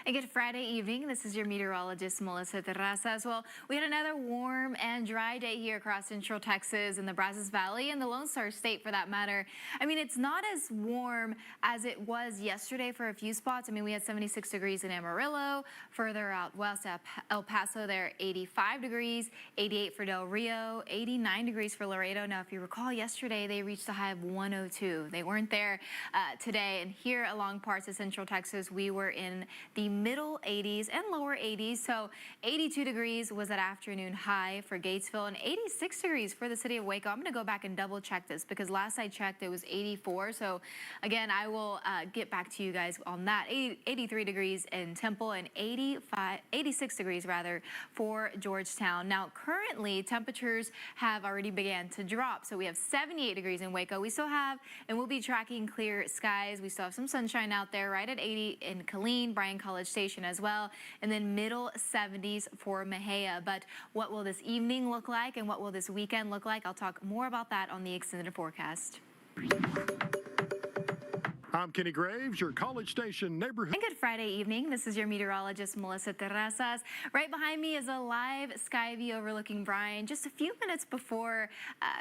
A good Friday evening. This is your meteorologist, Melissa Terrazas. Well, we had another warm and dry day here across central Texas and the Brazos Valley and the Lone Star State for that matter. I mean, it's not as warm as it was yesterday for a few spots. I mean, we had 76 degrees in Amarillo, further out west at El Paso there, 85 degrees, 88 for Del Rio, 89 degrees for Laredo. Now, if you recall yesterday, they reached a high of 102. They weren't there today. And here along parts of central Texas, we were in the middle 80s and lower 80s. So 82 degrees was that afternoon high for Gatesville and 86 degrees for the city of Waco. I'm going to go back and double check this because last I checked it was 84. So again, I will get back to you guys on that. 83 degrees in Temple and 86 degrees rather for Georgetown. Now currently temperatures have already began to drop. So we have 78 degrees in Waco. We still have and we'll be tracking clear skies. We still have some sunshine out there right at 80 in Killeen, Bryan College Station as well, and then middle 70s for Mejia. But what will this evening look like and what will this weekend look like? I'll talk more about that on the extended forecast. I'm Kenny Graves, your College Station neighborhood. And good Friday evening. This is your meteorologist, Melissa Terrazas. Right behind me is a live sky view overlooking Bryan. Just a few minutes before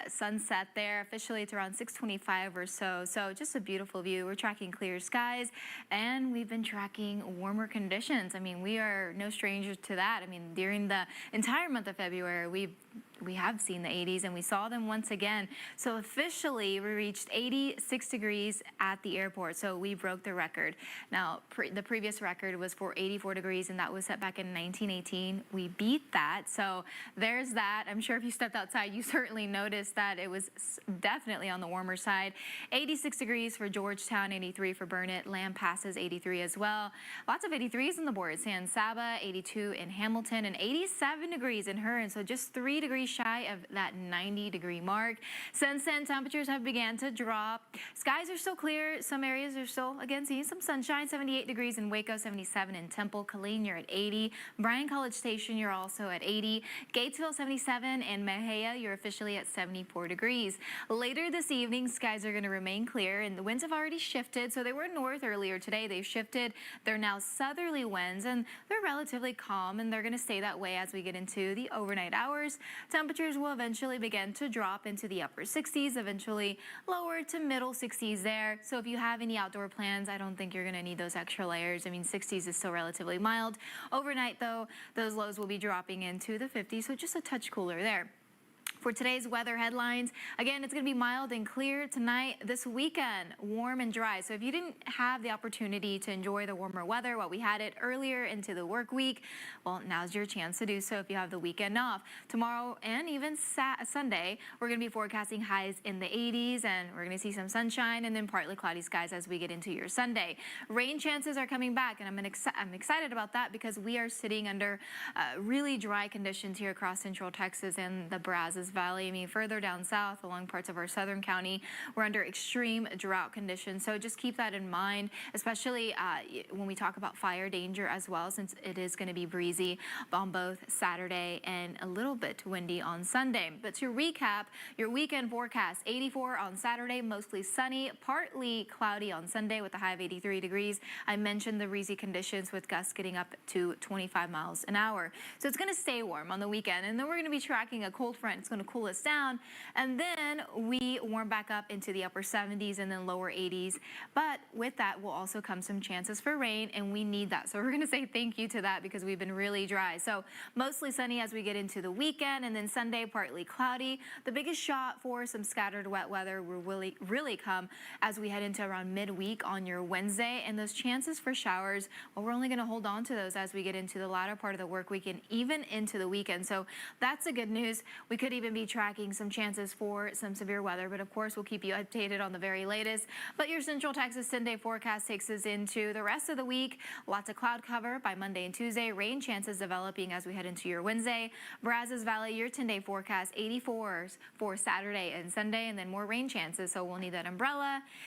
sunset there. Officially, it's around 6:25 or so. So just a beautiful view. We're tracking clear skies, and we've been tracking warmer conditions. I mean, we are no strangers to that. I mean, during the entire month of February, we have seen the 80s and we saw them once again. So officially we reached 86 degrees at the airport. So we broke the record. Now the previous record was for 84 degrees and that was set back in 1918. We beat that. So there's that. I'm sure if you stepped outside, you certainly noticed that it was definitely on the warmer side. 86 degrees for Georgetown, 83 for Burnett, Lamb Passes 83 as well. Lots of 83s on the board. San Saba, 82 in Hamilton and 87 degrees in Hearn. So just 3 degrees shy of that 90-degree mark. Since then, temperatures have began to drop. Skies are still clear. Some areas are still, again, seeing some sunshine. 78 degrees in Waco, 77 in Temple. Killeen, you're at 80. Bryan College Station, you're also at 80. Gatesville, 77. And Mejia, you're officially at 74 degrees. Later this evening, skies are going to remain clear, and the winds have already shifted. So they were north earlier today. They've shifted. They're now southerly winds, and they're relatively calm, and they're going to stay that way as we get into the overnight hours. Temperatures will eventually begin to drop into the upper 60s, eventually lower to middle 60s there. So if you have any outdoor plans, I don't think you're going to need those extra layers. I mean, 60s is still relatively mild. Overnight, though, those lows will be dropping into the 50s, so just a touch cooler there. For today's weather headlines, again, it's going to be mild and clear tonight. This weekend, warm and dry. So if you didn't have the opportunity to enjoy the warmer weather while we had it earlier into the work week, well, now's your chance to do so if you have the weekend off. Tomorrow and even Sunday, we're going to be forecasting highs in the 80s, and we're going to see some sunshine and then partly cloudy skies as we get into your Sunday. Rain chances are coming back, and I'm excited about that because we are sitting under really dry conditions here across central Texas and the Brazos Valley. I mean, further down south along parts of our southern county, we're under extreme drought conditions. So just keep that in mind, especially when we talk about fire danger as well, since it is going to be breezy on both Saturday and a little bit windy on Sunday. But to recap, your weekend forecast: 84 on Saturday, mostly sunny, partly cloudy on Sunday with a high of 83 degrees. I mentioned the breezy conditions with gusts getting up to 25 miles an hour. So it's going to stay warm on the weekend, and then we're going to be tracking a cold front. It's going to cool us down, and then we warm back up into the upper 70s and then lower 80s. But with that will also come some chances for rain, and we need that. So we're going to say thank you to that because we've been really dry. So mostly sunny as we get into the weekend, and then Sunday partly cloudy. The biggest shot for some scattered wet weather will really come as we head into around midweek on your Wednesday, and those chances for showers, well, we're only going to hold on to those as we get into the latter part of the work week and even into the weekend. So that's the good news. We could even be tracking some chances for some severe weather, but of course we'll keep you updated on the very latest. But your Central Texas 10-day forecast takes us into the rest of the week. Lots of cloud cover by Monday and Tuesday. Rain chances developing as we head into your Wednesday. Brazos Valley, your 10-day forecast: 84s for Saturday and Sunday, and then more rain chances, so we'll need that umbrella.